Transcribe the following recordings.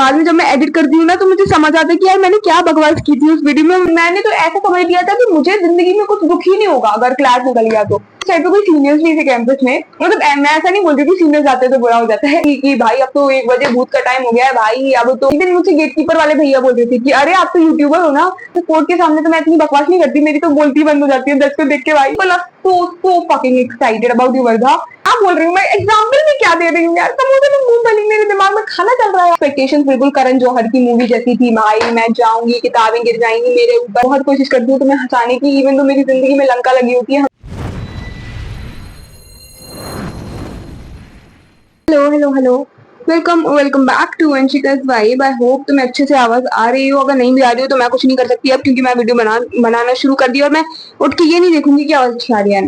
बाद में जब मैं एडिट करती हूँ ना तो मुझे समझ आता है कि यार मैंने क्या बकवास की थी उस वीडियो में। मैंने तो ऐसा समझ लिया था कि मुझे जिंदगी में कुछ दुख ही नहीं होगा अगर क्लास निकल गया तो। साइड पे कोई सीनियर्स नहीं थे कैंपस में, मतलब मैं ऐसा नहीं बोलती कि सीनियर्स आते तो बुरा हो जाता है कि भाई अब तो 1 बजे भूत का टाइम हो गया है भाई। अब तो एक दिन मुझे गेटकीपर वाले भैया बोल रहे थे कि अरे आप तो यूट्यूबर हो ना, तो कोर्ट के सामने तो मैं इतनी बकवास नहीं करती, मेरी तो बोलती बंद हो जाती है दस को देख के। भाई so fucking excited about you Wardha. आप बोल रही हूँ मैं एग्जाम्पल में क्या दे रही हूँ यार, समोसे में मूंगफली मेरे दिमाग में खाना चल रहा है। एक्सपेक्टेशंस बिल्कुल करण जौहर की मूवी जैसी थी, भाई मैं जाऊंगी किताबें गिर जाएंगी मेरे ऊपर। बहुत कोशिश करती हूँ तुम्हें हंसाने की, इवन तो मेरी जिंदगी में लंका लगी होती है। Hello hello hello, welcome back to Anshika's vibe. I hope तुम्हें अच्छे से आवाज आ रही हो। अगर नहीं भी आ रही हो तो मैं कुछ नहीं कर सकती अब, क्योंकि मैं वीडियो बनाना शुरू कर दी और मैं उठ के ये नहीं देखूंगी कि आवाज अच्छी आ रही है।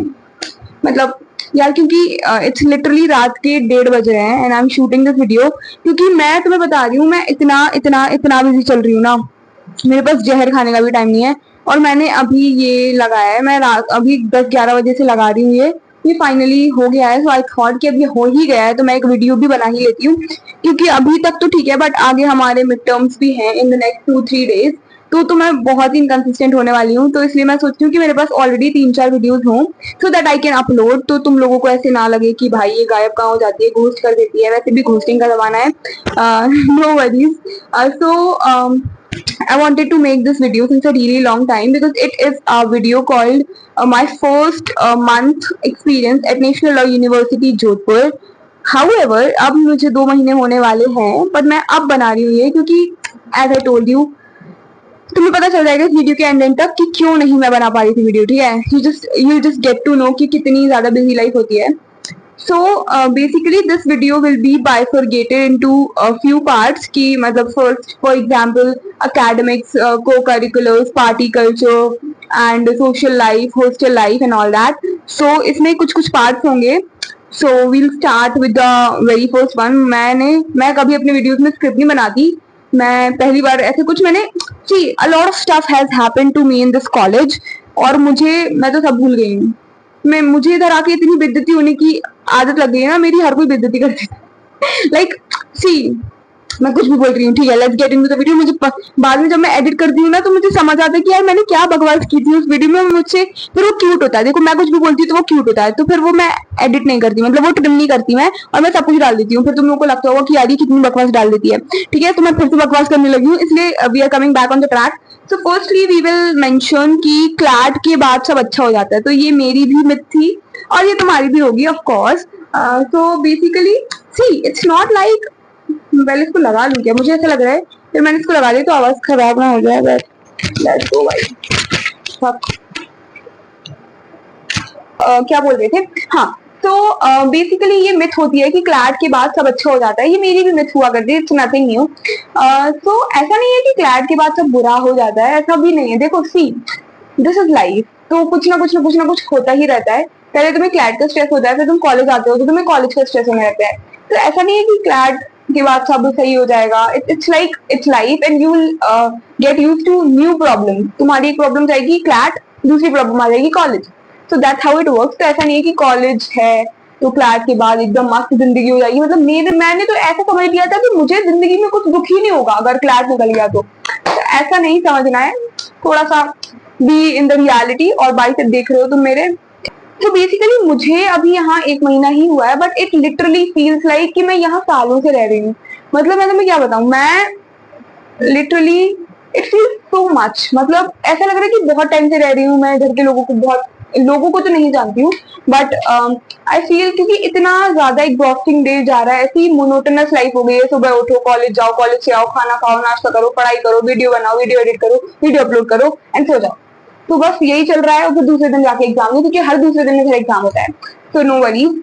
मतलब यार क्योंकि इट्स लिटरली रात के 1:30 बज रहे हैं and I am shooting this video, क्योंकि मैं तुम्हें बता रही हूँ मैं इतना इतना इतना बिजी चल रही हूँ ना, मेरे पास जहर खाने का भी टाइम नहीं है। और मैंने अभी ये लगाया है, मैं रात अभी 10-11 बजे से लगा रही हूँ ये फाइनली हो गया है। सो आई थॉट कि अब ये हो ही गया है तो मैं एक वीडियो भी बना ही लेती हूँ, क्योंकि अभी तक तो ठीक है बट आगे हमारे मिड टर्म्स भी हैं इन द नेक्स्ट 2-3 डेज। तो मैं बहुत ही इनकंसिस्टेंट होने वाली हूँ, तो इसलिए मैं सोचती हूँ कि मेरे पास ऑलरेडी 3-4 वीडियोस हों सो दैट आई कैन अपलोड, तो तुम लोगों को ऐसे ना लगे कि भाई ये गायब कहाँ हो जाती है, घोस्ट कर देती है। वैसे भी घोस्टिंग का जमाना है, no worries. So I wanted to make this video since a really long time because it is a video called my first month experience at National Law University Jodhpur. However, अब मुझे 2 महीने होने वाले हैं, पर मैं अब बना रही हूँ ये क्योंकि as I told you, तुम्हें पता चल जाएगा इस वीडियो के एंड तक कि क्यों नहीं मैं बना पा रही थी वीडियो, ठीक है। You just get to know कि कितनी ज्यादा बिजी लाइफ होती है। So basically this video will be bifurcated into a few parts की मतलब first for example academics, co-curriculars, party culture and social life, hostel life and all that. So इसमें कुछ parts होंगे। So we'll start with the very first one. मैं कभी अपने videos में script नहीं बनाती, मैं पहली बार ऐसे कुछ मैंने see a lot of stuff has happened to me in this college और मैं तो सब भूल गई हूँ। मुझे इधर आके इतनी बेइज्जती होने की आदत लग गई है ना, मेरी हर कोई बेइज्जती कर देता है। लाइक सी मैं कुछ भी बोल रही हूँ, ठीक है, let's get into the video. मुझे बाद में जब मैं एडिट करती हूँ ना तो मुझे समझ आता है कि यार मैंने क्या बकवास की थी उस वीडियो में। मुझसे फिर वो क्यूट होता है, देखो मैं कुछ भी बोलती हूँ तो वो क्यूट होता है, तो फिर वो मैं एडिट नहीं करती, मतलब वो ट्रिम नहीं करती मैं, और मैं सब कुछ डाल देती हूँ। फिर तुम लोगों को लगता होगा कि यार ये कितनी बकवास डाल देती है, ठीक है। तो मैं फिर से बकवास करने लगी हूँ, इसलिए we are coming back on the track. So firstly we will mention कि क्लैट के बाद सब अच्छा हो जाता है, तो ये मेरी भी मिथ थी और ये तुम्हारी भी होगी of course. So basically see it's not like, पहले इसको लगा लूं क्या, मुझे ऐसा लग रहा है फिर मैंने इसको लगा लिया तो आवाज खराब ना हो जाए। लेट्स गो भाई। क्या बोल रहे थे, हाँ। तो बेसिकली ये मिथ होती है कि क्लैट के बाद सब अच्छा हो जाता है, ये मेरी भी मिथ हुआ करती है, इट्स नथिंग न्यू। तो ऐसा नहीं है कि क्लैट के बाद सब बुरा हो जाता है, ऐसा भी नहीं है। देखो सी दिस इज लाइफ, तो कुछ ना कुछ होता ही रहता है। पहले तुम्हें क्लैट का स्ट्रेस होता है, फिर तुम कॉलेज आते हो तो तुम्हें कॉलेज का स्ट्रेस होने लगता है। तो ऐसा नहीं है कि क्लैट के बाद सब सही हो जाएगा। It's like it's life and you will get use to new problem. तुम्हारी एक प्रॉब्लम जाएगी क्लैट, दूसरी प्रॉब्लम आ जाएगी college. So that's how it works. तो ऐसा नहीं है कि कॉलेज है तो क्लैट के बाद एकदम मस्त जिंदगी हो जाएगी। मतलब मैंने तो ऐसा समझ लिया था कि मुझे जिंदगी में कुछ दुख ही नहीं होगा अगर क्लैट निकल गया तो ऐसा नहीं समझना है, थोड़ा सा बी इन द रियलिटी। और बाइसेप देख रहे हो तुम मेरे। तो बेसिकली मुझे अभी यहाँ 1 महीना ही हुआ है, but it literally feels like कि मैं यहाँ सालों से रह रही हूँ। मतलब मैं तुम्हें क्या बताऊँ, मैं literally it feels so much, मतलब ऐसा लग रहा है कि बहुत टाइम से रह रही हूँ मैं। घर के लोगों को तो नहीं जानती हूँ, बट आई फील क्योंकि इतना ज्यादा एग्जॉस्टिंग डे जा रहा है, ऐसी मोनोटोनस लाइफ हो गई है। सुबह उठो, कॉलेज जाओ, कॉलेज से आओ, खाना खाओ, नाश्ता करो, पढ़ाई करो, वीडियो बनाओ, वीडियो एडिट करो, वीडियो अपलोड करो एंड सो जाओ। तो बस यही चल रहा है। और फिर दूसरे दिन जाके एग्जाम दो, क्योंकि हर दूसरे दिन मेरा एग्जाम होता है। तो नो वरीज।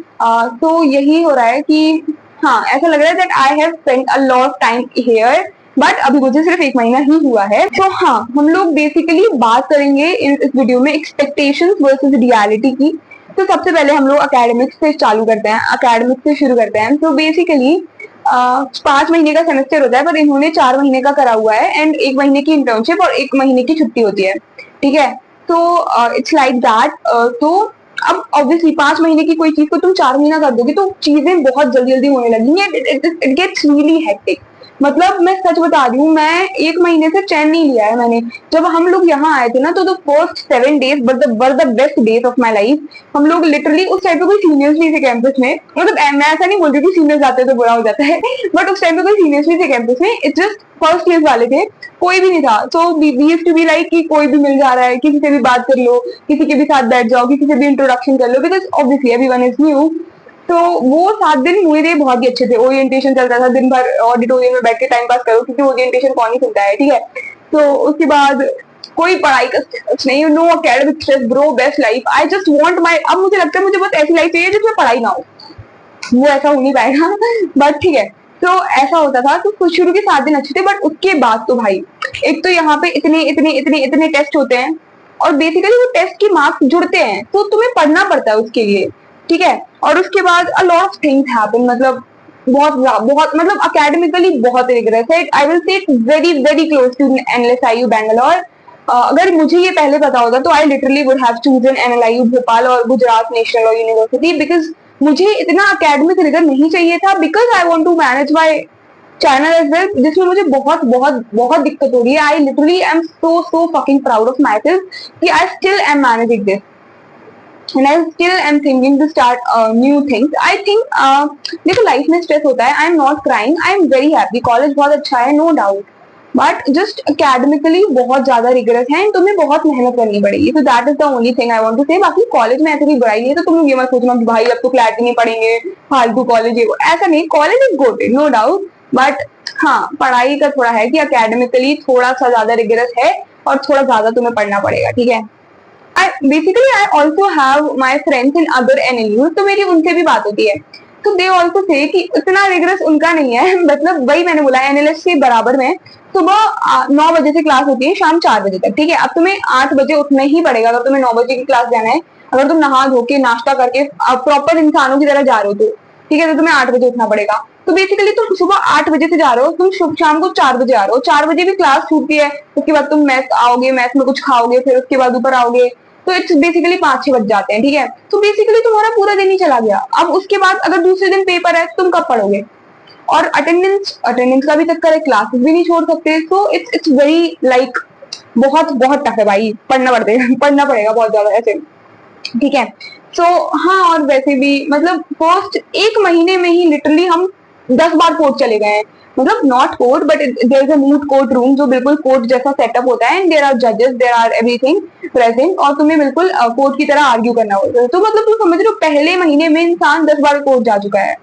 तो यही हो रहा है कि हाँ, ऐसा लग रहा है that I have spent a lot of time here, but अभी मुझे सिर्फ 1 महीना ही हुआ है। तो हाँ, हम लोग बेसिकली बात करेंगे इस वीडियो में एक्सपेक्टेशंस वर्सेस रियलिटी की। तो सबसे पहले हम लोग एकेडमिक्स से चालू करते हैं, एकेडमिक्स से शुरू करते हैं। तो बेसिकली 5 महीने का सेमेस्टर होता है, पर इन्होंने 4 महीने का करा हुआ है एंड 1 महीने की इंटर्नशिप और 1 महीने की छुट्टी होती है, ठीक है। तो इट्स लाइक दैट। तो अब ऑब्वियसली 5 महीने की कोई चीज को तुम 4 महीना कर दोगे तो चीजें बहुत जल्दी जल्दी होने लगेंगी। It gets really hectic. मतलब मैं सच बता रही हूँ, मैं 1 महीने से चैन नहीं लिया है मैंने। जब हम लोग यहाँ आए थे ना, तो the first 7 days were the best days of my life. हम लोग लिटरली उस टाइम पे कोई सीनियर्स नहीं थे कैंपस में, मतलब मैं ऐसा नहीं बोल रही कि सीनियर्स आते हैं तो बुरा हो जाता है बट उस टाइम पे कोई सीनियर्स नहीं थे कैंपस में, इट्स जस्ट फर्स्ट ईयर वाले थे, कोई भी नहीं था। So we used to be like कि कोई भी मिल जा रहा है, किसी से भी बात कर लो, किसी के भी साथ बैठ जाओ, किसी से भी इंट्रोडक्शन कर लो, because obviously everyone is new. तो वो 7 दिन मेरे बहुत ही अच्छे थे। ओरिएंटेशन चलता था, दिन भर ऑडिटोरियम में बैठ के टाइम पास करो, क्योंकि ओरिएंटेशन कौन ही सुनता है, ठीक है। तो उसके बाद कोई पढ़ाई का स्ट्रेस नहीं, no academic stress bro, best life. I just want my, अब मुझे लगता है मुझे बस ऐसी लाइफ चाहिए जिसमें पढ़ाई ना हो। वो ऐसा हो नहीं पाएगा बट ठीक है। तो ऐसा होता था। तो शुरू के 7 दिन अच्छे थे, बट उसके बाद तो भाई, एक तो यहाँ पे इतने इतने इतने इतने टेस्ट होते हैं, और बेसिकली वो टेस्ट के मार्क्स जुड़ते हैं, तो तुम्हें पढ़ना पड़ता है उसके लिए, ठीक है। और उसके बाद a lot of things happen, मतलब बहुत बहुत, मतलब अकेडमिकली बहुत रिग्रेस है। I will say very very close to NLSIU Bangalore. अगर मुझे ये पहले पता होता तो I literally would have chosen NLIU Bhopal और Gujarat National Law University, because मुझे इतना अकेडमिक रिगर नहीं चाहिए था, because I want to manage my channel as well, जिसमें मुझे बहुत बहुत बहुत दिक्कत हो रही है। I literally am so fucking proud of myself कि I still am managing this, and I still am thinking to start new things. I think देखो लाइफ में स्ट्रेस होता है, I am not crying, I am very happy, college बहुत अच्छा है, no doubt, but just academically बहुत ज्यादा rigorous है, तुम्हें बहुत मेहनत करनी पड़ेगी। तो that is the only thing I want to say. बाकी कॉलेज में ऐसे कोई बुराई नहीं है, तो तुम लोग ये मत सोचना कि भाई अब तो क्लैरिटी नहीं पढ़ेंगे, फालतू कॉलेज है वो, ऐसा नहीं। College is good, no doubt, but हाँ, पढ़ाई का थोड़ा है कि अकेडमिकली थोड़ा सा ज्यादा रिगरस है, और थोड़ा ज्यादा तुम्हें पढ़ना पड़ेगा, ठीक है। I also have my friends in other NLUs, तो मेरी उनसे भी बात होती है, तो दे ऑल्सो से कि इतना रिग्रेस उनका नहीं है मतलब वही मैंने बोला, एनएलएस के बराबर में। सुबह 9 बजे से क्लास होती है, शाम 4 बजे तक, ठीक है। अब तुम्हें 8 बजे उठना ही पड़ेगा अगर तुम्हें 9 बजे की क्लास जाना है। अगर तुम नहा धो के नाश्ता करके प्रॉपर इंसानों की तरह जा रहे हो तो ठीक है, तो तुम्हें 8 बजे उठना पड़ेगा। तो बेसिकली तुम सुबह 8 बजे से जा रहे हो, तुम शाम को 4 बजे आ रहे हो, 4 बजे भी क्लास छूटती है, उसके बाद तुम मैथ आओगे, मैथ में कुछ खाओगे, फिर उसके बाद ऊपर आओगे, तो इट्स बेसिकली 5-6 बज जाते हैं, ठीक है। तो बेसिकली तुम्हारा पूरा दिन ही चला गया। अब उसके बाद अगर दूसरे दिन पेपर है, तुम कब पढ़ोगे? और अटेंडेंस अटेंडेंस का भी चक्कर है, क्लासेस भी नहीं छोड़ सकते, सो इट्स वेरी लाइक बहुत बहुत टफ है भाई, पढ़ना पड़ेगा बहुत ज्यादा ऐसे, ठीक है। सो हाँ, और वैसे भी मतलब फर्स्ट 1 महीने में ही लिटरली हम 10 बार कोर्ट चले गए हैं, मतलब not court but there is a moot court room, जो बिल्कुल कोर्ट जैसा सेटअप होता है, एंड देयर आर जजेस, देयर आर एवरीथिंग प्रेजेंट, और तुम्हें बिल्कुल कोर्ट की तरह आर्ग्यू करना होता है। तो मतलब तुम समझ रहे हो, पहले महीने में इंसान 10 बार कोर्ट जा चुका है।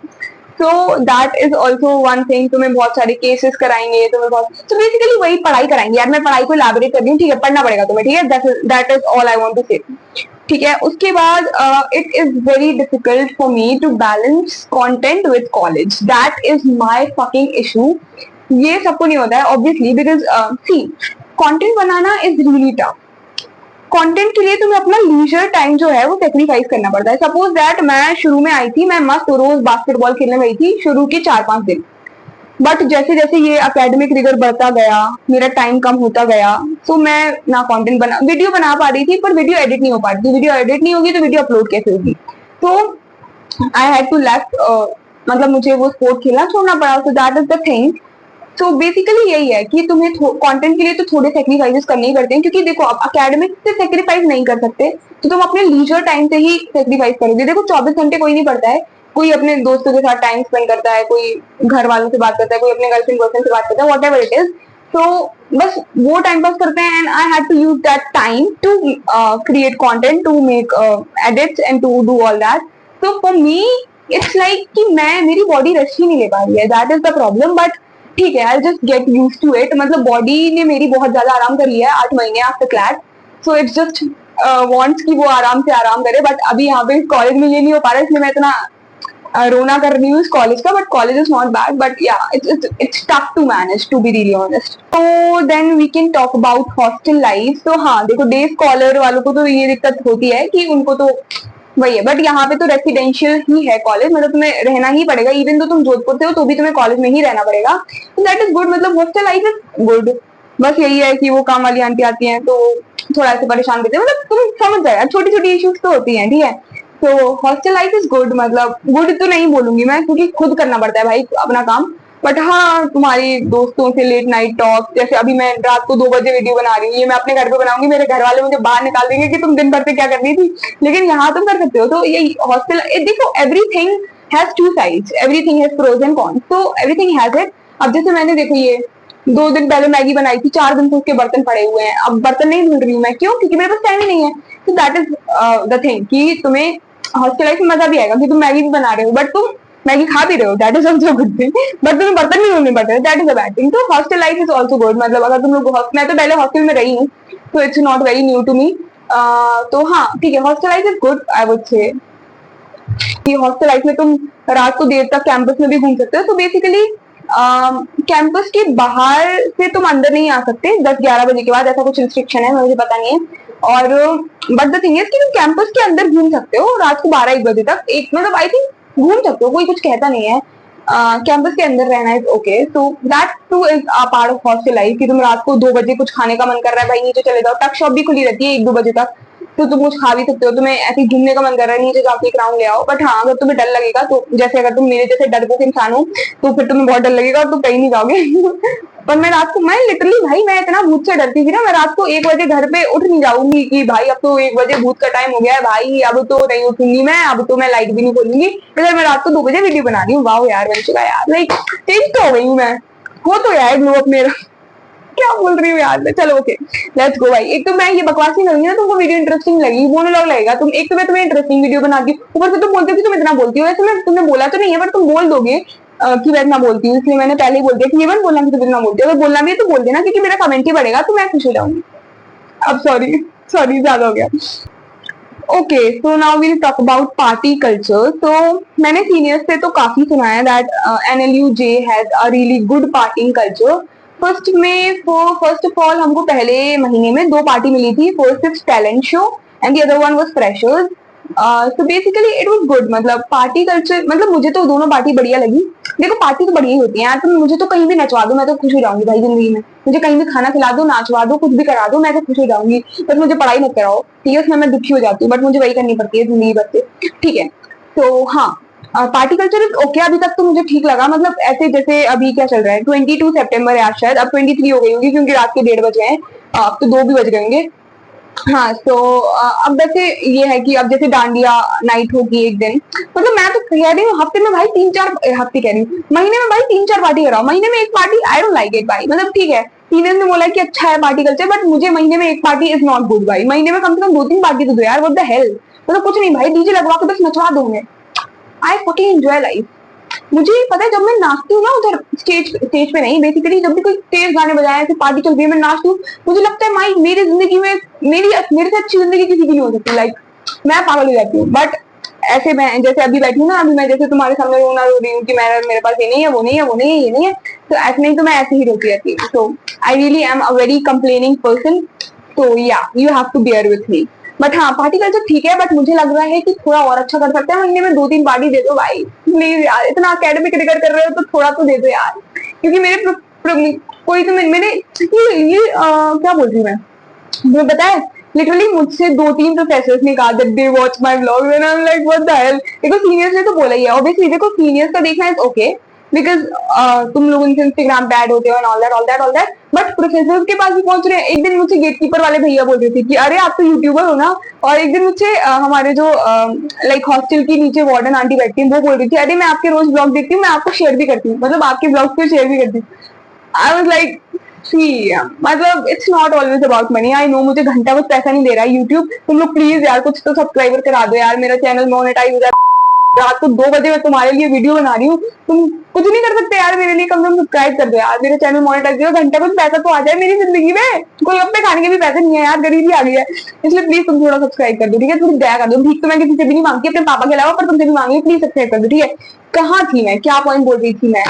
So that is also one thing, तुम्हें बहुत सारे केसेस कराएंगे, तुम्हें बहुत, तो बेसिकली वही पढ़ाई कराएंगे यार। मैं पढ़ाई को इलैबोरेट कर रही हूँ, ठीक है, पढ़ना पड़ेगा तुम्हें, ठीक है, that is all I want to say, ठीक है। उसके बाद it is very difficult for me to balance content with college, that is my fucking issue. ये सबको नहीं होता है ऑब्वियसली, बिकॉज सी, कंटेंट बनाना इज रियली टफ। कंटेंट के लिए तुम्हें अपना लीजर टाइम जो है वो सेक्रीफाइस करना पड़ता है। सपोज दैट मैं शुरू में आई थी, मैं मस्त रोज बास्केटबॉल खेलने गई थी शुरू के 4-5 दिन, बट जैसे जैसे ये एकेडमिक रिगर बढ़ता गया, मेरा टाइम कम होता गया, तो मैं ना कंटेंट वीडियो बना पा रही थी, पर वीडियो एडिट नहीं हो पा रही थी। वीडियो एडिट नहीं होगी तो वीडियो अपलोड कैसे होगी? तो आई हैड टू लेफ्ट, मतलब मुझे वो स्पोर्ट खेलना छोड़ना पड़ा। So that is the thing. तो बेसिकली यही है कि तुम्हें कंटेंट के लिए तो थोड़े सेक्रीफाइसेस करने ही पड़ते हैं, क्योंकि देखो आप एकेडमिक से सेक्रीफाइस नहीं कर सकते, तो तुम अपने लीजर टाइम से ही सेक्रीफाइस करोगे। देखो 24 घंटे कोई नहीं पढ़ता है, कोई अपने दोस्तों के साथ टाइम स्पेंड करता है, कोई घर वालों से बात करता है, कोई अपने गर्लफ्रेंड बॉयफ्रेंड से बात करता है, वॉट एवर इट इज। तो बस वो टाइम पास करते हैं, and I had to use that time to create content, to make edits and to do all that. तो फॉर मी इट्स लाइक कि मेरी बॉडी रेस्ट ही नहीं ले पा रही है, that is the problem. But ठीक है, I just get use to it. मतलब बॉडी ने मेरी बहुत ज्यादा आराम कर लिया है 8 महीने after CLAT, so it's just wants कि वो आराम से आराम करे। बट अभी यहाँ पे कॉलेज में ये नहीं हो पा रहा, इसलिए मैं इतना रोना कर रही हूँ इस कॉलेज का। But college is not bad, but yeah it's tough to manage, to be really honest. तो then we can talk about hostel life. तो हाँ देखो, डे स्कॉलर वालों को तो ये दिक्कत होती है कि उनको तो वही है, बट यहाँ पे तो रेसिडेंशियल ही है कॉलेज, मतलब तुम्हें रहना ही पड़ेगा। इवन तो तुम जोधपुर से हो तो भी तुम्हें कॉलेज में ही रहना पड़ेगा, दैट इज गुड। मतलब हॉस्टल लाइफ इज गुड। बस यही है कि वो काम वाली आंटी आती हैं तो थोड़ा ऐसे परेशान करते हैं, मतलब तुम समझ जाएगा, छोटी छोटी इश्यूज तो होती हैं, ठीक है। तो हॉस्टल लाइफ इज गुड, मतलब गुड तो नहीं बोलूंगी मैं, क्योंकि खुद करना पड़ता है भाई अपना काम, बट हाँ, तुम्हारी दोस्तों से लेट नाइट टॉक, जैसे अभी मैं रात को 2 बजे वीडियो बना रही हूँ, ये मैं अपने घर पे बनाऊंगी, मेरे घर वाले मुझे बाहर निकाल देंगे कि तुम दिन भर से क्या कर रही थी, लेकिन यहाँ तुम कर सकते हो। तो ये हॉस्टल, देखो, everything has two sides, everything has pros and cons, तो एवरीथिंग हैज इट। अब जैसे मैंने, देखो, ये 2 दिन पहले मैगी बनाई थी, 4 दिन से उसके बर्तन पड़े हुए हैं, अब बर्तन नहीं धुल रही हूँ मैं, क्यों? क्योंकि मेरे पास टाइम ही नहीं है। तो दैट इज द थिंग कि तुम्हें हॉस्टल लाइफ में मजा भी आएगा कि तुम मैगी भी बना रहे हो, बट तुम मैगी खा भी रहे हो, that is also good thing, but तुम्हें बर्तन नहीं धोने पड़ रहे, that is a bad thing. तो hostel life is also good, मतलब अगर तुम लोग, मैं तो पहले हॉस्टल में रही हूँ, तो it's not very new to me. तो हाँ, ठीक है, hostel life is good, I would say कि हॉस्टल लाइफ में तुम रात को देर तक कैंपस में भी घूम सकते हो। तो बेसिकली कैंपस के बाहर से तुम अंदर नहीं आ सकते 10-11 बजे के बाद, ऐसा कुछ रिस्ट्रिक्शन है, मुझे पता नहीं है। और बट द थिंग इज कि तुम कैंपस के अंदर घूम सकते हो रात को 12-1 बजे तक, एक मतलब आई थिंक घूम सकते हो, कोई कुछ कहता नहीं है। कैंपस के अंदर रहना is okay, so that two is a part of hostel life कि तुम रात को 2 बजे कुछ खाने का मन कर रहा है, भाई नीचे चले जाओ, टक शॉप भी खुली रहती है 1-2 बजे तक, तो तुम कुछ खा भी सकते हो। तुम्हें ऐसे घूमने का मन कर रहा है, नीचे जाके क्राउन ले आओ। बट हाँ, अगर तुम्हें डर लगेगा, तो जैसे अगर तुम मेरे जैसे डरपोक इंसान हो, तो फिर तुम्हें बहुत डर लगेगा और तुम कहीं नहीं जाओगे। पर मैं रात को, मैं लिटरली भाई, मैं इतना भूत से डरती थी ना, मैं रात को 1 बजे घर पे उठ नहीं जाऊंगी कि भाई अब तो 1 बजे भूत का टाइम हो गया है भाई, अब तो नहीं उठूंगी मैं, अब तो मैं लाइट भी नहीं खोलूंगी, इधर मैं रात को 2 बजे वीडियो बना रही हूँ। वाह यार, वंशिका यार, लाइक चेंज तो हो गई हूँ मैं, हो तो यार ग्लो अप मेरा। क्या बोल रही हूँ यार मैं, चलो ओके, लेट्स गो भाई। एक तो मैं ये बकवास नहीं करूंगी ना, तुमको वीडियो इंटरेस्टिंग लगी, मोनोलॉग लगेगा, तुम एक तो मैं तुम्हें इंटरेस्टिंग वीडियो बनाती हूँ, ऊपर से तुम बोलते हो कि तुम इतना बोलती हो। वैसे मैं, तुमने बोला तो नहीं है, पर तुम बोल दोगे कि मैं इतना बोलती हूँ, इसलिए मैंने पहले ही बोल दिया कि ये मत बोलना कि तुम इतना बोलती हो, अगर बोलना भी है तो बोल देना, क्योंकि मेरा कमेंट ही बढ़ेगा तो मैं खुश हो जाऊंगी। अब सॉरी सॉरी, ज्यादा हो गया। Okay, so now we'll talk about party culture. तो मैंने सीनियर्स से तो काफी सुना है that NLUJ has a really good party culture. First of all हमको पहले महीने में 2 पार्टी मिली थी, first is talent show and the other one was freshers. So basically it was good, मतलब पार्टी कल्चर, मतलब मुझे तो दोनों पार्टी बढ़िया लगी। देखो, पार्टी तो बढ़िया ही होती है यार, तुम मुझे तो कहीं भी नचवा दो, मैं तो खुश हो जाऊंगी भाई जिंदगी में। मुझे कहीं भी खाना खिला दो, नाचवा दो, कुछ भी करा दो, मैं तो खुश हो जाऊंगी। बस मुझे पढ़ाई मत कराओ, ठीक है, उसमें मैं दुखी हो जाती हूँ, बट मुझे वही करनी पड़ती है जिंदगी भर से, ठीक है। तो हाँ, पार्टी कल्चर इज ओके, अभी तक तो मुझे ठीक लगा। मतलब ऐसे, जैसे अभी क्या चल रहा है, 22 सितंबर है आज, शायद अब 23 हो गई होगी, क्योंकि रात के 1:30 बजे हैं, अब तो 2 भी बज गए होंगे। हाँ, तो अब वैसे ये है कि अब जैसे डांडिया नाइट होगी एक दिन, मतलब मैं तो कह रही हूँ हफ्ते में भाई 3-4, हफ्ते कह रही हूँ, महीने में भाई 3-4 पार्टी कराओ, महीने में एक party, I don't like it भाई। मतलब ठीक है, सीनियर्स ने बोला कि अच्छा है पार्टी कल्चर, बट मुझे महीने में एक पार्टी इज नॉट गुड भाई। महीने में कम से कम 2-3 पार्टी तो दो यार, व्हाट द हेल। मतलब कुछ नहीं भाई, डीजे लगवा के बस नचवा दो उन्हें। I fucking enjoy life. मुझे पता है, जब मैं नाचती हूँ ना उधर स्टेज पे नहीं, बेसिकली जब भी कोई तेज गाने बजाए, ऐसे पार्टी चल रही है, मैं नाचती हूँ, मुझे लगता है माई मेरी जिंदगी में, मेरे से अच्छी जिंदगी किसी की नहीं हो सकती। लाइक मैं पागल हो जाती हूँ। बट ऐसे मैं जैसे अभी बैठी हूँ ना, अभी मैं जैसे तुम्हारे सामने रोना रो रही हूँ कि मेरे पास ये नहीं है, वो नहीं है, वो नहीं है, ये नहीं है, तो ऐसे नहीं, तो मैं ऐसे ही रोती रहती हूँ। तो I really am a very complaining person, तो yeah you have to bear with me. But हाँ, पार्टी कल्चर ठीक है, बट मुझे लग रहा है कि थोड़ा और अच्छा कर सकते हैं। महीने में 2-3 पार्टी दे दो भाई, प्लीज यार, इतना अकेडमिक रिगर कर रहे हो तो थोड़ा तो दे दो यार। क्योंकि कोई तो मेरे क्या बोल रही हूँ मैं, तुम्हें पता है, लिटरली मुझसे 2-3 प्रोफेसर्स ने कहा that they watch my vlogs and I am like what the hell. देखो, सीनियर्स ने तो बोला ही है, ऑब्वियसली देखो सीनियर्स का देखना इज ओके, बिकॉज तुम लोग उनसे इंस्टाग्राम पे ऐड होते हो, ऑल दैट, बट प्रोफेसर्स के पास भी पहुंच रहे हैं। एक दिन मुझे गेटकीपर वाले भैया बोल रहे थे कि अरे आप तो यूट्यूबर हो ना, और एक दिन मुझे हमारे जो लाइक हॉस्टल की नीचे वार्डन आंटी बैठती है, वो बोल रही थी अरे मैं आपके रोज ब्लॉग देखती हूँ, मैं आपको शेयर भी करती हूँ, मतलब आपके ब्लॉग को शेयर भी करती हूँ। आई वाज लाइक, सी, मतलब it's not always about money. I know मुझे घंटा कुछ पैसा नहीं दे रहा है यूट्यूब, तुम लोग प्लीज यार कुछ तो सब्सक्राइबर करा दो यार, मेरा चैनल मोनेटाइज हो जाए। रात को 2 बजे मैं तुम्हारे लिए वीडियो बना रही हूँ, तुम कुछ नहीं कर सकते यार मेरे लिए, कम से कम सब्सक्राइब कर दो यार, मेरे चैनल मोनेटाइज हो, घंटा कुछ पैसा तो आ जाए मेरी जिंदगी में। गोलगप्पे खाने के भी पैसे नहीं है यार, गरीबी आ गई है, इसलिए प्लीज तुम थोड़ा सब्सक्राइब कर दो, ठीक है, थोड़ी दया कर दो। भीख तो मैं किसी से भी नहीं मांगती अपने पापा के अलावा, पर तुमसे भी मांगी, प्लीज सब्सक्राइब कर दो, ठीक है। कहाँ थी मैं, क्या पॉइंट बोल रही थी मैं?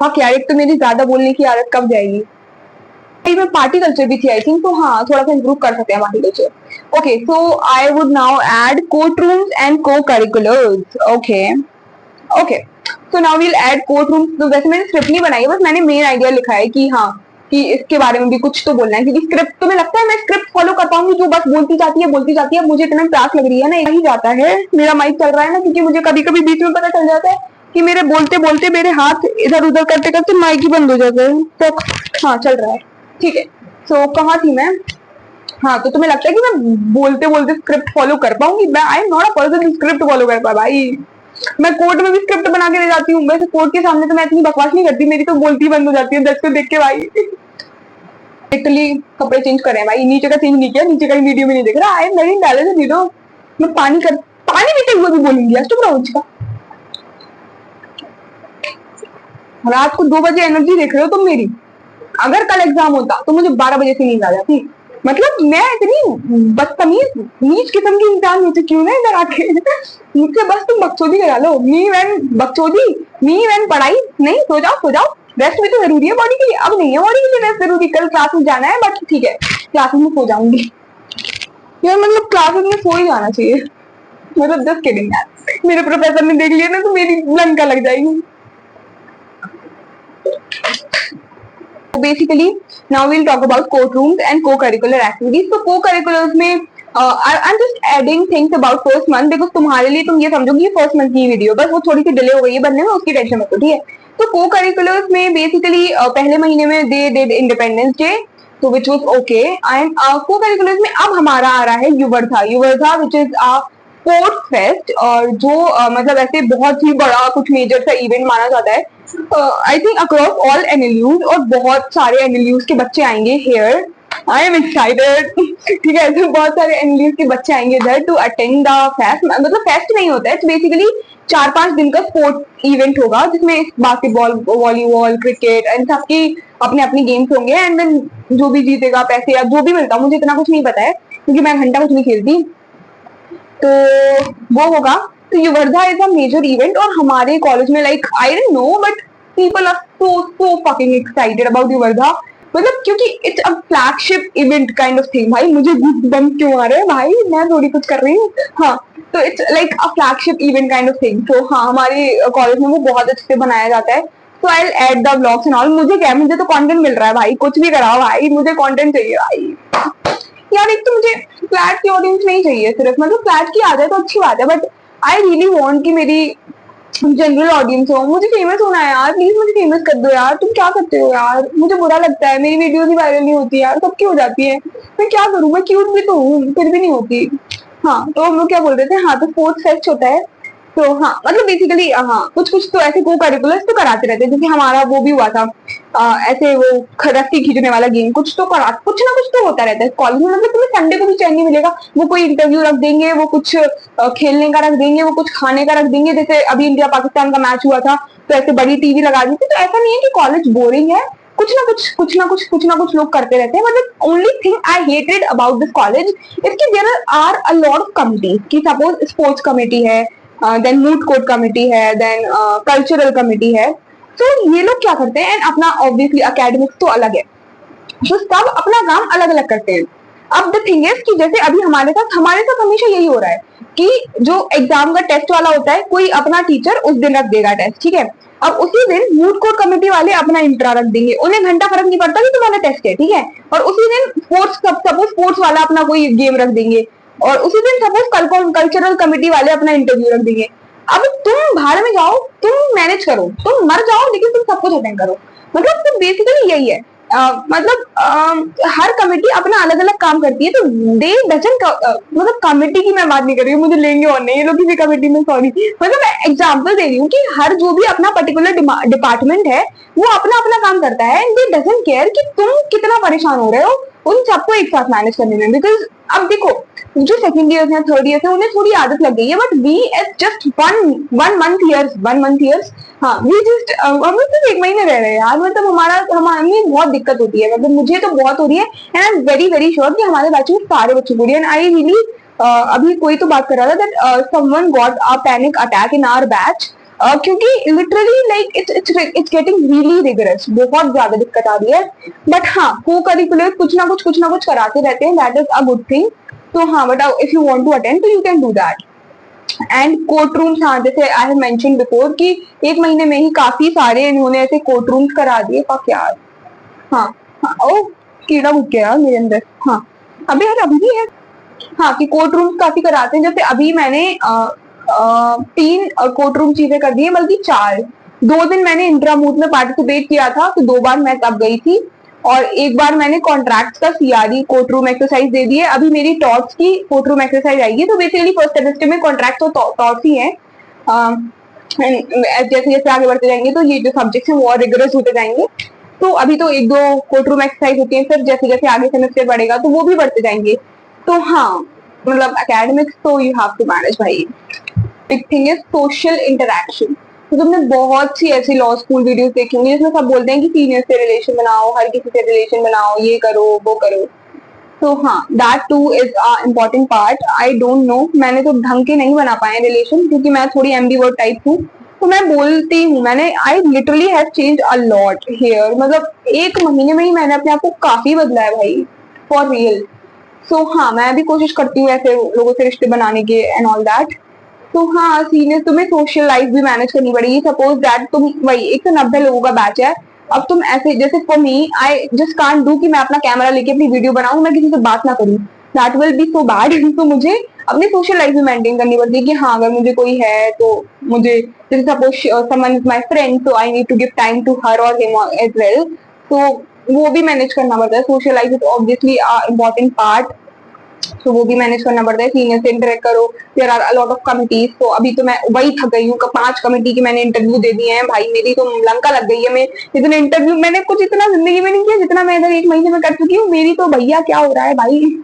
हाँ यार, एक तो मेरी ज्यादा बोलने की आदत कब जाएगी। में पार्टी कल्चर भी थी आई थिंक, तो हाँ थोड़ा सा इंप्रूव कर सकते हैं party culture. Okay, so I would now add courtrooms and cocurriculars. Okay okay, so now we'll add courtrooms. तो वैसे मैंने स्क्रिप्ट नहीं बनाई है, बस मैंने मेन आइडिया लिखा है कि हाँ, कि इसके बारे में भी कुछ तो बोलना है, क्योंकि स्क्रिप्ट तुम्हें लगता है मैं स्क्रिप्ट फॉलो कर पाऊंगी जो बस बोलती जाती है। मुझे इतना प्यास लग रही है ना, यही जाता है, मेरा माइक चल रहा है ना, क्योंकि मुझे कभी कभी बीच में पता चल जाता है कि मेरे बोलते बोलते मेरे हाथ इधर उधर करते करते माइक ही बंद हो जाता है। तो हाँ चल रहा है, ठीक है। सो कहाँ थी मैं? हाँ, तो तुम्हें लगता है कि मैं बोलते बोलते स्क्रिप्ट फॉलो कर पाऊंगी? मैं I am not a person script follow कर पा भाई। मैं कोर्ट में भी स्क्रिप्ट बना के ले जाती हूँ, वैसे कोर्ट के सामने तो मैं इतनी बकवास नहीं करती, मेरी तो बोलती बंद हो जाती है दस को देख के भाई। लिटरली कपड़े चेंज कर रहे हैं भाई, नीचे का चेंज नहीं किया, नीचे का वीडियो में नहीं देख रहा। I am very talented you know. मैं पानी पीते हुए भी बोलूंगी आज, चुप रहो। रात को 2 बजे एनर्जी देख रहे हो तुम मेरी। अगर कल एग्जाम होता तो मुझे 12 बजे से नींद आ जाती। मतलब मैं इतनी बदतमीज नीच किस्म की इंसान हो चुकी हूँ ना इधर आके। मुझसे बस तुम बकचोदी करा लो, मी वैन बकचोदी, मी वैन पढ़ाई नहीं। सो जाओ, रेस्ट भी तो जरूरी है बॉडी के लिए। अब नहीं है बॉडी के लिए रेस्ट जरूरी, कल क्लास में जाना है बट ठीक है क्लासेस में सो जाऊंगी यार। मतलब क्लासेस में सो ही जाना चाहिए, मतलब जस्ट किडिंग यार। मेरे प्रोफेसर ने देख लिया ना तो मेरी लंका लग जाएगी। Basically, now we'll talk about courtrooms and co-curricular activities. So co-curriculars में I'm just adding things about first month because तुम्हारे लिए तुम ये समझोगी फर्स्ट मंथ की वीडियो, बस वो थोड़ी सी डिले हो गई है बनने में, उसकी टेंशन मत लो, ठीक है। तो co-curriculars में बेसिकली पहले महीने में दे डिड इंडिपेंडेंस डे, तो which was okay. And co-curriculars में अब हमारा आ रहा है युवर्था विच इज स्पोर्ट्स फेस्ट, और जो मतलब ऐसे बहुत ही बड़ा कुछ मेजर सा इवेंट माना जाता है I think across all NLUs, और बहुत सारे एनएलयूज के बच्चे आएंगे हेयर। आई एम एक्साइटेड, ठीक है। तो बहुत सारे एनएलयूज के बच्चे आएंगे इधर टू अटेंड द फेस्ट। मतलब फेस्ट नहीं होता है, बेसिकली 4-5 दिन का स्पोर्ट्स इवेंट होगा जिसमें बास्केटबॉल, वॉलीबॉल, क्रिकेट एंड सबकी अपने अपने गेम्स होंगे। एंड देन जो भी जीतेगा पैसे या जो भी मिलता, मुझे इतना कुछ नहीं पता है क्योंकि मैं घंटा कुछ नहीं खेलती, तो वो होगा। तो Yuvardha is a major event, और हमारे कॉलेज में like I don't know but people are so fucking excited about Yuvardha. मतलब क्योंकि it's a flagship event kind of thing. भाई मुझे गूज़बम्प क्यों आ रहे हैं भाई, मैं थोड़ी कुछ कर रही हूँ। हाँ, तो it's like a flagship event kind of thing. तो हाँ, हमारे कॉलेज में वो बहुत अच्छे से बनाया जाता है। तो I will add the vlogs and all. मुझे क्या, मुझे तो कंटेंट मिल रहा है भाई, कुछ भी कराओ भाई, मुझे कंटेंट चाहिए भाई। यार एक तो मुझे फ्लैट की ऑडियंस नहीं चाहिए सिर्फ, मतलब फ्लैट की आ जाए तो अच्छी बात है, बट आई रियली वांट कि मेरी जनरल ऑडियंस हो। मुझे फेमस होना है यार, प्लीज मुझे फेमस कर दो यार। तुम क्या करते हो यार, मुझे बुरा लगता है, मेरी वीडियोस ही वायरल नहीं होती यार, सबकी हो जाती है। मैं क्या करूं, मैं क्यूट भी तो हूँ फिर भी नहीं होती। हाँ, तो हम लोग क्या बोल रहे थे? हाँ, तो स्पोर्ट्स फेस्ट होता है। तो हाँ, मतलब बेसिकली हाँ, कुछ कुछ तो ऐसे को करिकुलर्स तो कराते रहते हैं, जैसे हमारा वो भी हुआ था ऐसे वो रस्सी खींचने वाला गेम, कुछ ना कुछ तो होता रहता है कॉलेज में। मतलब तुम्हें संडे को भी चैन नहीं मिलेगा। वो कोई इंटरव्यू रख देंगे, वो कुछ खेलने का रख देंगे, वो कुछ खाने का रख देंगे। जैसे अभी इंडिया पाकिस्तान का मैच हुआ था तो ऐसे बड़ी टीवी लगा दी थी। तो ऐसा नहीं है कि कॉलेज बोरिंग है, कुछ ना कुछ लोग करते रहते हैं। मतलब only thing I hated about this college is कि there are a lot of committees. कि सपोज स्पोर्ट्स कमेटी है, देन मूड कोर्ट कमेटी है, देन कल्चरल कमेटी है। तो ये लोग क्या करते हैं, अपना ऑब्वियसली एकेडमिक्स तो अलग है, तो सब अपना काम अलग अलग करते हैं। अब द थिंग इज कि जैसे अभी हमारे साथ हमेशा यही हो रहा है कि जो एग्जाम का टेस्ट वाला होता है, कोई अपना टीचर उस दिन रख देगा टेस्ट, ठीक है। अब उसी दिन मूड कोर्ट कमेटी वाले अपना इंट्रा रख देंगे, उन्हें घंटा फर्क नहीं पड़ता कि तुम्हारा टेस्ट है, ठीक है। और उसी दिन सपोज स्पोर्ट्स वाला अपना कोई गेम रख देंगे, और उसी दिन सपोज कल्चरल कमेटी वाले अपना इंटरव्यू रख देंगे। अब तुम बाहर में जाओ, तुम मैनेज करो, तुम मर जाओ लेकिन तुम सब कुछ अटेंड करो। मतलब तो बेसिकली यही है। हर कमेटी अपना अलग अलग काम करती है, तो दे डजंट मतलब कमेटी की मैं बात नहीं कर रही हूँ, मुझे लेंगे और नहीं ये लोग किसी कमेटी में, सॉरी। मतलब मैं एग्जांपल दे रही हूँ कि हर जो भी अपना पर्टिकुलर डिपार्टमेंट है वो अपना अपना काम करता है, एंड दे डजंट केयर कि तुम कितना परेशान हो रहे हो उन सबको एक साथ मैनेज करने में। बिकॉज अब देखो, जो सेकंड ईयर है, थर्ड ईयर है, उन्हें थोड़ी आदत लग गई है, but we as just one month years, हाँ वी जस्ट हम लोग सिर्फ 1 महीने रह रहे हैं यार। मतलब हमारी बहुत दिक्कत होती है, मतलब मुझे तो बहुत हो रही है, and I am very very sure कि हमारे बैच में सारे बच्चों को हो रही है। एंड आई रियली अभी कोई तो बात कर रहा था that someone got a panic attack in our batch, क्योंकि literally like it's getting really rigorous, बहुत ज्यादा दिक्कत आ रही है। बट हाँ, को करिकुलर कुछ ना कुछ कराते रहते हैं, that is a good thing. तो हाँ, but if you want to attend तो you can do that. And courtrooms, हाँ जैसे आई हैव मेंशन बिफोर कि 1 महीने में ही काफी सारे इन्होंने ऐसे कोर्ट रूम्स करा दिए। फक यार, हाँ हाँ, ओ कीड़ा घुस गया यार मेरे अंदर। हाँ, अभी यार अभी भी है। हाँ, कि कोर्ट रूम्स काफी कराते हैं। जैसे अभी मैंने 3 कोर्ट रूम चीजें कर दी है, बल्कि 4। 2 दिन मैंने इंट्रामूट में पार्टिसिपेट किया था, तो 2 बार मैं तब गई थी, और 1 बार मैंने कॉन्ट्रैक्ट का सीआरई कोर्ट रूम एक्सरसाइज दे दी है। अभी मेरी टॉर्च की कोर्ट रूम एक्सरसाइज आएगी। तो बेसिकली फर्स्ट सेमेस्टर में कॉन्ट्रैक्ट तो टॉर्च ही है। जैसे जैसे आगे बढ़ते जाएंगे तो ये जो सब्जेक्ट है वो और रिगरस होते जाएंगे। तो अभी तो 1-2 कोर्ट रूम एक्सरसाइज होती है, फिर जैसे जैसे आगे सेमेस्टर बढ़ेगा तो वो भी बढ़ते जाएंगे। तो हाँ, मतलब एकेडमिक्स तो यू हैव टू मैनेज भाई। Big thing is social interaction. तो तुमने बहुत सी ऐसी लॉ स्कूल वीडियोस देखी होंगी जिसमें सब बोलते हैं कि सीनियर से रिलेशन बनाओ, हर किसी से रिलेशन बनाओ, ये करो वो करो। तो हाँ, that two is a important part. I don't no, मैंने तो ढंग के नहीं बना पाए रिलेशन, क्योंकि मैं थोड़ी एम्बीवर्ट टाइप हूँ। तो मैं बोलती हूँ, मैंने I literally have change a lot here. मतलब 1 महीने में ही मैंने अपने आप को काफी बदला है भाई, फॉर रियल। सो हाँ, मैं भी कोशिश करती हूँ ऐसे लोगों से रिश्ते बनाने के एंड ऑल दैट। तो हाँ, सीनियर तुम्हें सोशल लाइफ भी मैनेज करनी पड़ेगी। सपोज दैट तुम वही 190 लोगों का बैच है। अब तुम ऐसे, जैसे for me, I just can't do कि मैं अपना कैमरा लेके अपनी वीडियो बनाऊं, मैं किसी से बात ना करूं, that will be so bad. तो मुझे अपनी सोशल लाइफ भी मेंटेन करनी पड़ती है कि हाँ, अगर मुझे कोई है तो मुझे, जैसे suppose someone is my friend, so I need to give time to her और हिम एज वेल। तो वो भी मैनेज करना पड़ता है। Social life is obviously a important part, तो वो भी मैनेज करना पड़ता है। सीनियर से इंटरेक्ट करो, there are a lot of committees. तो अभी तो मैं वही थक गई हूँ, 5 कमिटी की मैंने इंटरव्यू दे दिए हैं भाई, मेरी तो लंका लग गई है। मैं इतने इंटरव्यू मैंने कुछ इतना जिंदगी में नहीं किया जितना मैं इधर 1 महीने में कर चुकी हूँ। मेरी तो भैया क्या हो रहा है भाई।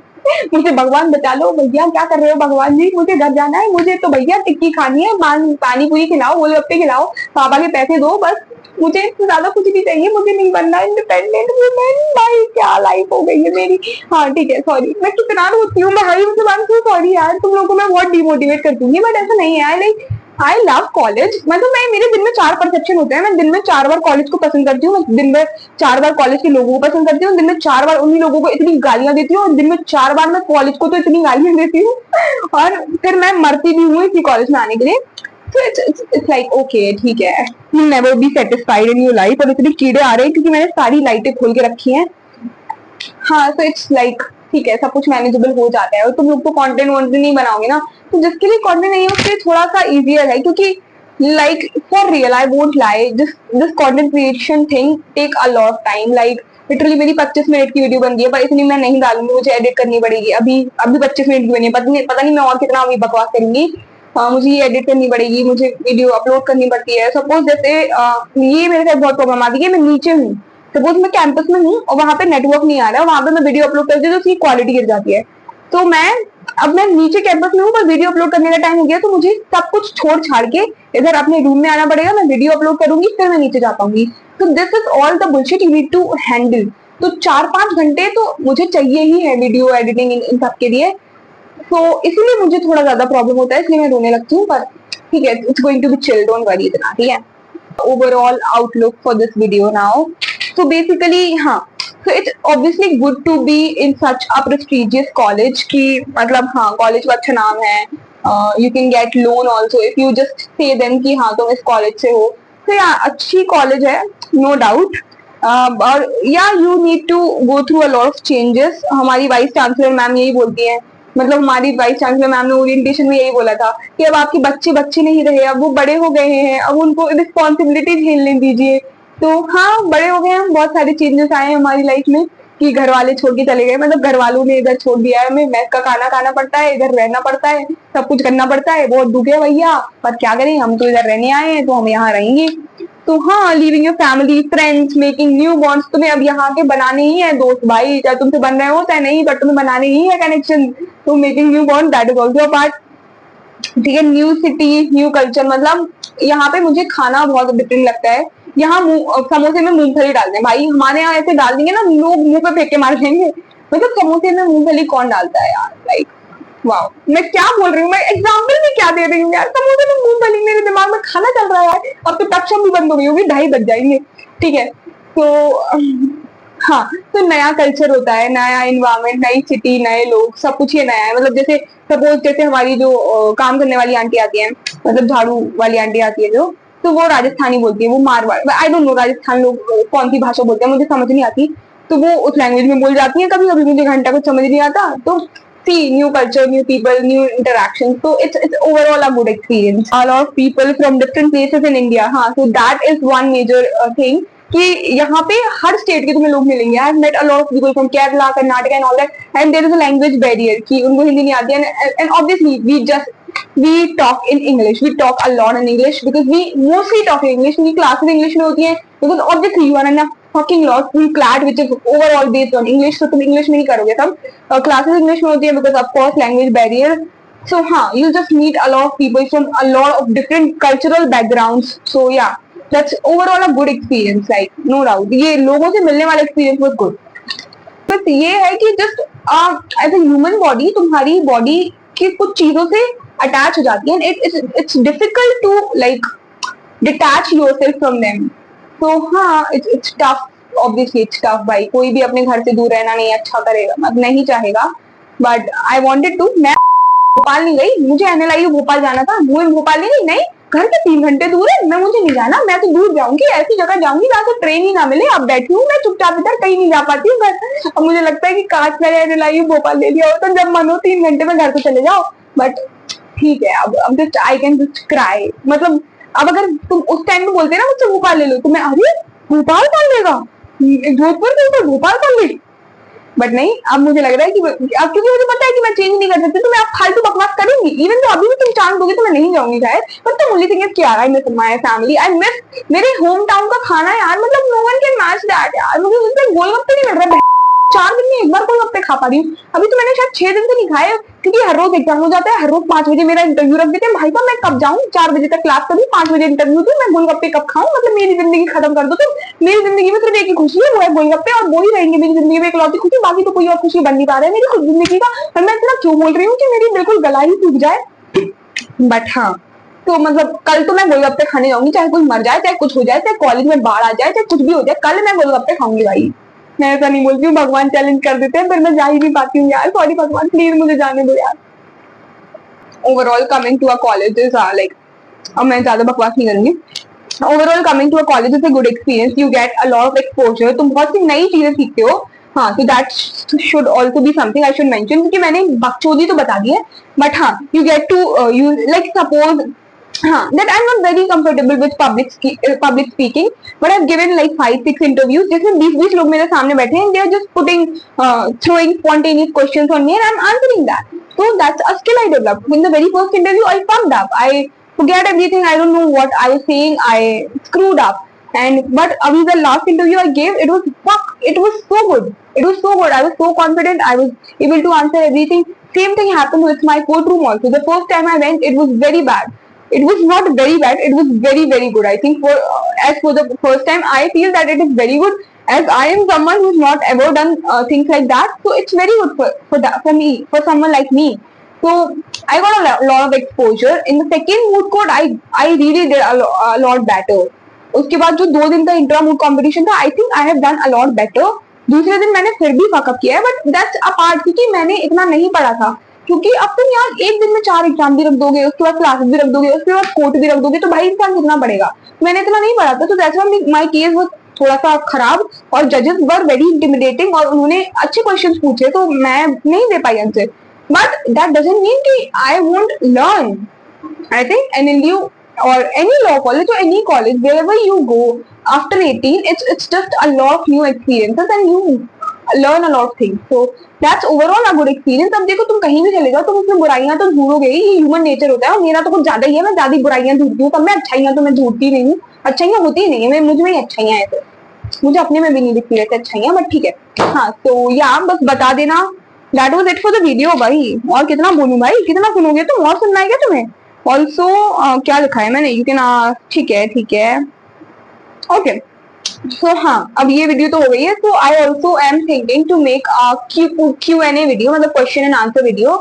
मुझे भगवान बचा लो भैया, क्या कर रहे हो भगवान जी, मुझे घर जाना है। मुझे तो भैया टिक्की खानी है, पानी पूरी खिलाओ, गोलगप्पे खिलाओ, पापा के पैसे दो, बस मुझे इससे ज्यादा कुछ नहीं चाहिए। मुझे नहीं बनना इंडिपेंडेंट वुमेन। भाई क्या लाइफ हो गई है मेरी। हाँ ठीक है, सॉरी, मैं कितना रोती हूँ भाई, मुझे सॉरी यार, तुम लोगों को मैं बहुत डिमोटिवेट कर दूंगी, बट ऐसा नहीं है। Like I love college. मतलब मैं, मेरे दिन में 4 परसेप्शन होते हैं। मैं दिन में 4 बार कॉलेज को पसंद करती हूँ, मैं दिन में 4 बार कॉलेज के लोगों को पसंद करती हूँ, दिन में 4 बार उन्हीं लोगों को इतनी गालियां देती हूँ, और दिन में 4 बार मैं कॉलेज को तो इतनी गालियां देती हूँ, और फिर मैं मरती भी हूँ इसी कॉलेज में आने के लिए। So it's like okay, ठीक है, you'll never be satisfied in your life। और इतने कीड़े आ रहे हैं क्योंकि मैंने सारी लाइटें खोल के रखी हैं। हाँ, so it's like ठीक है, सब कुछ मैनेजेबल हो जाता है। और तुम लोग तो कंटेंट वॉन्टेंट नहीं बनाओगे ना, तो जिसके लिए कंटेंट नहीं है उसके लिए थोड़ा सा इजियर है, क्योंकि like for real I won't lie, this content creation thing take a lot of time. Like literally मेरी 25 मिनट की वीडियो बन गई है, पर इतनी मैं नहीं डालूंगी, मुझे एडिट करनी पड़ेगी। अभी अभी 25 मिनट की बनी है, पता नहीं मैं और कितना अभी बकवास करूंगी। मुझे ये एडिट करनी पड़ेगी, मुझे वीडियो अपलोड करनी पड़ती है। सपोज जैसे ये मेरे साथ बहुत प्रॉब्लम आती है, मैं नीचे हूँ, सपोज मैं कैंपस में हूँ और वहां पे नेटवर्क नहीं आ रहा है, वहां पे मैं वीडियो अपलोड करती हूँ तो उसकी क्वालिटी गिर जाती है। तो अब मैं नीचे कैंपस में हूँ, पर वीडियो अपलोड करने का टाइम हो गया, तो मुझे सब कुछ छोड़ छाड़ के इधर अपने रूम में आना पड़ेगा। मैं वीडियो अपलोड करूंगी, फिर मैं नीचे जा पाऊंगी। तो this is all the bullshit you need to handle. तो 4-5 घंटे तो मुझे चाहिए ही है वीडियो एडिटिंग इन सब के लिए। तो इसीलिए मुझे थोड़ा ज्यादा प्रॉब्लम होता है, इसलिए मैं रोने लगती हूँ। पर ठीक है, it's going to be chill, don't worry इतना, ठीक है। Overall outlook for this video now, so basically हाँ, so it's obviously good to be in such a prestigious college कि मतलब हाँ, कॉलेज का अच्छा नाम है। You can get loan also if you just say them कि हाँ तुम इस कॉलेज से हो। तो या अच्छी कॉलेज है, no doubt। और yeah you need to go through a lot of changes. हमारी वाइस चांसलर मैम यही बोलती है, मतलब हमारी वाइस चांसलर मैम ने ओरिएंटेशन में यही बोला था कि अब आपके बच्चे बच्चे नहीं रहे, अब वो बड़े हो गए हैं, अब उनको रिस्पॉन्सिबिलिटी झेलने दीजिए। तो हाँ, बड़े हो गए हैं, बहुत सारे चेंजेस आए हैं हमारी लाइफ में कि घर वाले छोड़ के चले गए, मतलब घर वालों ने इधर छोड़ दिया है, हमें मेस का खाना खाना पड़ता है, इधर रहना पड़ता है, सब कुछ करना पड़ता है। बहुत दुख है भैया, पर क्या करें, हम तो इधर रहने आए हैं तो हम यहाँ रहेंगे। तो हाँ, living your family, friends, making new bonds, तुम्हें अब यहाँ के बनाने ही है दोस्त भाई, चाहे तुमसे बन रहे हो चाहे नहीं, बट तुम्हें बनाने ही है कनेक्शन। तो making new bond, that is also a part. ठीक है, न्यू सिटी न्यू कल्चर, मतलब यहाँ पे मुझे खाना बहुत डिफरेंट लगता है। यहाँ समोसे में मूंगफली डालते हैं भाई, हमारे यहाँ ऐसे डाल देंगे ना, लोग मुंह पे फेंक के मार देंगे। मतलब समोसे में मूंगफली कौन डालता है यार, लाइक वाओ। मैं क्या बोल रही हूँ, मैं एग्जाम्पल में क्या दे रही हूँ यार, समोसे में मूंगफली, मेरे दिमाग में खाना चल रहा है। अब तो टक्शम भी बंद हो गई होगी, 2:30 बज जाएंगे। ठीक है, तो हाँ, तो नया कल्चर होता है, नया इन्वायरमेंट, नई सिटी, नए लोग, सब कुछ ये नया है। मतलब जैसे सपोज जैसे हमारी जो काम करने वाली आंटी आती है, मतलब झाड़ू वाली आंटी आती है जो, तो वो राजस्थानी बोलती है, वो मारवाड़, आई डोंट नो राजस्थान लोग कौन सी भाषा बोलते हैं, मुझे समझ नहीं आती। तो वो उस लैंग्वेज में बोल जाती है, कभी कभी मुझे घंटा कुछ समझ नहीं आता। तो see new culture, new people, new interactions. So it's overall a good experience. A lot of people from different places in India. हाँ, so that is one major thing कि यहाँ पे हर स्टेट के तुम्हें लोग मिलेंगे. I have met a lot of people from Kerala, Karnataka and all that, and there is a language barrier कि उनको हिंदी नहीं आती है, and obviously we talk in English. We talk a lot in English because we mostly talk in English. क्योंकि classes English में होती हैं because obviously you are in a fucking lot full clad which is overall based on English. So तुम English में ही करोगे सब. Classes English में होती हैं because of course language barrier. So हाँ, you just meet a lot of people from a lot of different cultural backgrounds. So yeah, that's overall a good experience. Like no doubt, ये लोगों से मिलने वाला experience was good. बस ये है कि just as a human body तुम्हारी body की कुछ चीजों से अटैच हो जाती है. It's difficult to like detach yourself from them. So हाँ, it's tough. Obviously it's tough भाई. कोई भी अपने घर से दूर रहना नहीं अच्छा करेगा, मतलब नहीं चाहेगा. But I wanted to. मैं भोपाल नहीं गई, मुझे NLIU भोपाल जाना था. वो भोपाल नहीं, घर से 3 घंटे दूर है. मैं मुझे नहीं जाना, मैं तो दूर जाऊंगी, ऐसी जगह जाऊंगी जहाँ से ट्रेन ही ना मिले. अब बैठी हूँ मैं चुपचाप इधर, कहीं नहीं जा पाती हूँ घर. अब मुझे लगता है कि काश मैंने NLIU भोपाल ले लिया हो तो जब मन हो 3 घंटे में घर से चले जाओ. बट ठीक है, अब just I can just cry. मतलब अब अगर तुम उस टाइम में बोलते ना मुझसे भोपाल ले लो तो मैं अरे भोपाल कौन लेगा, जोधपुर से भोपाल कौन ले. बट नहीं, अब मुझे लग रहा है कि अब क्योंकि मुझे पता है कि मैं चेंज नहीं कर सकती तो मैं अब फालतू बकवास करूंगी. इवन तो अभी भी तुम चांस दोगे तो मैं नहीं जाऊंगी शायद. बट तो ओनली थिंग इज क्या, I miss my family, I miss मेरे होम टाउन का खाना यार. मतलब no one can match that यार. मुझे उसमें गोलगप्पे नहीं मिल रहा है. 4 दिन में एक बार गोलगप्पे खा पा रही हूँ. अभी तो मैंने शायद 6 दिन से नहीं खाए क्योंकि हर रोज एग्जाम हो जाता है. हर रोज 5 बजे मेरा इंटरव्यू रख देते हैं. भाई साहब मैं कब जाऊँ, 4 बजे तक क्लास करूँ, 5 बजे इंटरव्यू दूँ, मैं गोलगप्पे कब खाऊं. मतलब मेरी जिंदगी खत्म कर दो तुम. मेरी जिंदगी में सिर्फ एक ही खुशी है, वो है गोलगप्पे, और वो ही रहेंगे मेरी जिंदगी में इकलौती खुशी. बाकी तो कोई और खुशी बन नहीं पा रहा है मेरी खुद जिंदगी का. और मैं इतना क्यों बोल रही हूँ कि मेरी बिल्कुल गला ही सूख जाए. बट हाँ, तो मतलब कल तो मैं गोलगप्पे खाने जाऊंगी, चाहे कोई मर जाए, चाहे कुछ हो जाए, चाहे कॉलेज में बाढ़ आ जाए, चाहे कुछ भी हो जाए, कल मैं गोलगप्पे खाऊंगी भाई. मैं ऐसा नहीं बोलती हूँ, भगवान चैलेंज कर देते हैं, फिर मैं जा ही नहीं पाती हूँ यार. सॉरी भगवान, प्लीज मुझे जाने दो यार. Overall coming to a college is like, अब मैं ज्यादा बकवास नहीं करूंगी. Overall coming to a college is a good experience. You get a lot of exposure, तुम बहुत सी नई चीजें सीखते हो. हाँ, तो that should also be something I should mention, क्योंकि मैंने बकचोदी तो बता दी है. बट हाँ, you get to you like suppose that I'm not very comfortable with public speaking, but I've given like 5-6 interviews जिसमें 20 लोग मेरे सामने बैठे हैं. They are just putting throwing spontaneous questions on me and I'm answering that. So that's a skill I developed. In the very first interview, I fucked up. I forget everything. I don't know what I was saying. I screwed up. But अभी the last interview I gave, it was so good. It was so good. I was so confident. I was able to answer everything. Same thing happened with my courtroom also. The first time I went, it was very bad. It was not very bad. It was very, very good. I think as for the first time, I feel that it is very good, as I am someone who's not ever done things like that. So it's very good for me, for someone like me. So I got a lot of exposure. In the second moot court, I really did a lot better. उसके बाद जो 2 दिन का intra मूट competition था, I think I have done a lot better. दूसरे दिन मैंने फिर भी फकअप किया है, बट दैट्स अ पार्ट, क्योंकि मैंने इतना नहीं पढ़ा था. क्योंकि अब तुम यार एक दिन में 4 एग्जाम भी रख दोगे, उसके बाद क्लासेस भी रख दोगे, उसके बाद कोर्ट भी रख दोगे, तो भाई इंसान कितना पड़ेगा. मैंने इतना नहीं पढ़ा था, तो that's why my case was थोड़ा सा खराब. और जजेस वर वेरी इंटिमिडेटिंग और उन्होंने अच्छे क्वेश्चंस पूछे तो मैं नहीं दे पाई answer. But that doesn't mean कि I won't learn. I think NLU or any law college or any college, wherever you go after 18, it's just a lot of new experiences and you learn a lot of things. So that's overall a good experience. अब देखो तुम कहीं भी चले जाओ, तुम उसमें बुराइयां तो ढूंढोगे ही, ये ह्यूमन नेचर होता है. और मेरा तो कुछ ज्यादा ही है, मैं ज्यादा बुराइयां ढूंढती हूँ. तब मैं अच्छाइयां तो मैं ढूंढती नहीं हूँ. अच्छाइयां होती ही नहीं है, मुझ में ही अच्छाइयां है. तो मुझे अपने में भी नहीं दिखती रहती अच्छाइयां, बट ठीक है. हाँ, तो या बस बता देना. That was it for the video भाई. और कितना बोलूं भाई, कितना सुनोगे तुम, और सुनना है क्या तुम्हें. ऑल्सो क्या लिखा है मैंने, यू कैन, ठीक है ओके. सो हाँ, अब ये वीडियो तो हो गई है. तो I also am thinking to make Q&A video, मतलब question and answer video.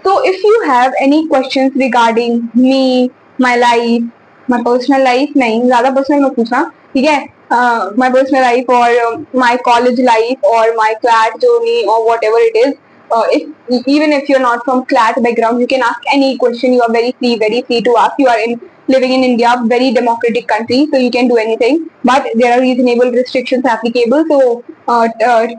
So if you have any questions regarding me, my life, my personal life, नहीं ज्यादा पर्सनल मत पूछना, ठीक है. My personal life or my college life or my CLAT journey or whatever it is. Even if you're not from CLAT background, you can ask any question. You are very free to ask. You are living in India, very democratic country, so you can do anything. But there are reasonable restrictions applicable, so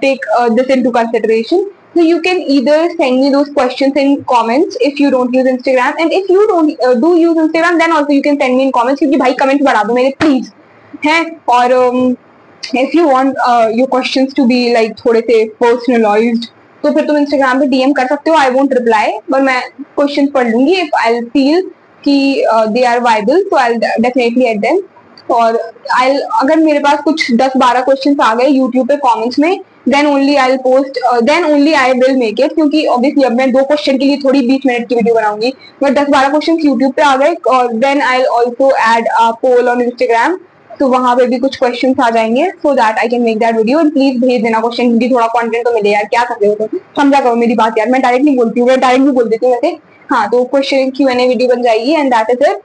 take this into consideration. So you can either send me those questions in comments if you don't use Instagram, and if you don't do use Instagram, then also you can send me in comments, क्योंकि भाई comments बढ़ा दो मेरे please हैं. और if you want your questions to be like थोड़े से personalized, तो फिर तुम Instagram पे DM कर सकते हो. I won't reply, but मैं questions पढ़ लूंगी. If I'll feel कि they are viable, so I'll definitely add them. और अगर मेरे पास कुछ 10-12 क्वेश्चन आ गए यूट्यूब पे कमेंट्स में, then only I will post, then only I will make it. क्योंकि ऑब्वियसली अब मैं 2 क्वेश्चन के लिए थोड़ी 20 मिनट की वीडियो बनाऊंगी, बट 10-12 क्वेश्चन यूट्यूब पे आ गए, और then I will also add a poll on Instagram. तो वहां पे भी कुछ क्वेश्चन आ जाएंगे, so that I can make that video. And please भेज देना क्वेश्चन, क्योंकि थोड़ा कंटेंट तो मिले यार, क्या कर रहे हो. तो समझा करो मेरी बात यार, मैं डायरेक्ट नहीं बोलती हूँ, मैं डायरेक्ट भी बोल देती हूँ वैसे. हाँ, तो क्वेश्चन Q&A वीडियो बन जाएगी, and that is it.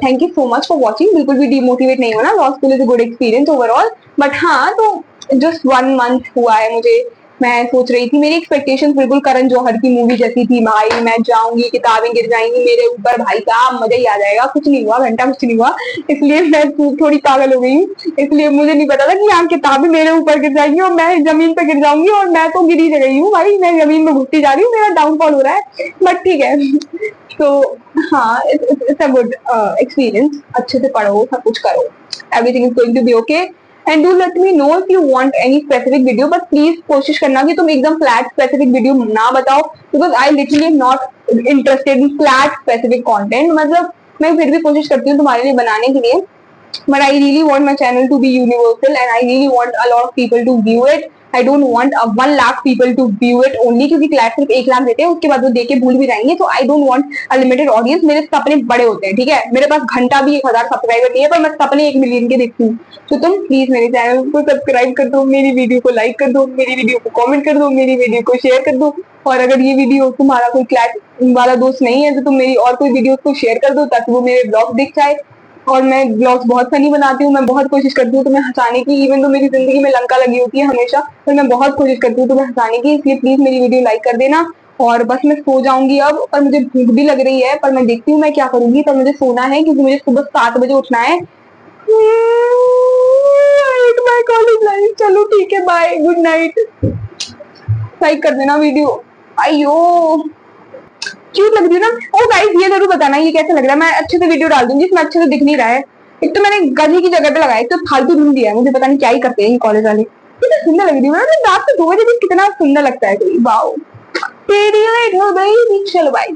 Thank you so much for watching. बिल्कुल भी डिमोटिवेट नहीं होना. Law school is a good experience overall, but हाँ, तो जस्ट 1 मंथ हुआ है मुझे. मैं सोच रही थी, मेरी एक्सपेक्टेशंस बिल्कुल करण जौहर की मूवी जैसी थी. भाई मैं जाऊंगी, किताबें गिर जाएंगी मेरे ऊपर, भाई साहब मजा ही आ जाएगा. कुछ नहीं हुआ, घंटा कुछ नहीं हुआ. इसलिए मैं थोड़ी पागल हो गई हूँ. इसलिए मुझे नहीं पता था कि यहाँ किताबें मेरे ऊपर गिर जाएंगी और मैं जमीन पर गिर जाऊंगी, और मैं तो गिरी गई हूँ भाई. मैं जमीन में घुसती जा रही हूँ, मेरा डाउनफॉल हो रहा है, बट ठीक है. तो हाँ, इट्स अ गुड एक्सपीरियंस. अच्छे से पढ़ो, सब कुछ करो. Everything is going to be okay. And do let me know if you want any specific video, but please कोशिश करना कि तुम एकदम फ्लैट स्पेसिफिक वीडियो ना बताओ, because I literally am not interested in flat specific content. मतलब मैं फिर भी कोशिश करती हूँ तुम्हारे लिए बनाने के लिए, but I really want my channel to be universal, and I really want a lot of people to view it. I don't want 1 lakh people to view it only, क्योंकि क्लास सिर्फ 1 लाख देते हैं, उसके बाद वो देख के भूल भी जाएंगे. तो I don't want a limited audience. मेरे सपने बड़े होते हैं, ठीक है. मेरे पास घंटा भी 1000 सब्सक्राइबर नहीं है, पर मैं सपने 1 मिलियन के देखती हूँ. तो तुम प्लीज मेरे चैनल को सब्सक्राइब कर दो, मेरी वीडियो को लाइक कर दो, मेरी वीडियो को कमेंट कर दो, मेरी वीडियो को शेयर कर दो. और अगर ये वीडियो तुम्हारा कोई क्लास वाला दोस्त नहीं है, तो तुम मेरी और कोई वीडियो को शेयर कर दो, ताकि वो मेरे ब्लॉग दिख जाए. और मैं ब्लॉग्स बहुत फनी बनाती हूँ, मैं बहुत कोशिश करती हूँ तुम्हें हंसाने की. इवन तो मेरी जिंदगी में लंका लगी होती है हमेशा, पर मैं बहुत कोशिश करती हूँ तुम्हें हंसाने की. इसलिए प्लीज मेरी वीडियो लाइक कर देना. और बस मैं सो जाऊंगी अब, और मुझे भूख भी लग रही है, पर मैं देखती हूँ मैं क्या करूंगी. पर मुझे सोना है, क्योंकि मुझे सुबह 7 बजे उठना है. My college life. चलो ठीक है, बाय, गुड नाइट. लाइक कर देना वीडियो. अयो क्यूट लग रही है ना. ओ गाइस, ये जरूर बताना ये कैसा लग रहा है. मैं अच्छे से वीडियो डाल दूंगी, इसमें अच्छे से दिख नहीं रहा है. एक तो मैंने गधे की जगह पे लगाया, तो फालतू रूम दिया है. मुझे पता नहीं क्या ही करते हैं ये कॉलेज वाले. कितना सुंदर लग रही है. रात को 2 बजे भी कितना सुंदर लगता है. वाओ, तेरी हो गई. चलो बाय.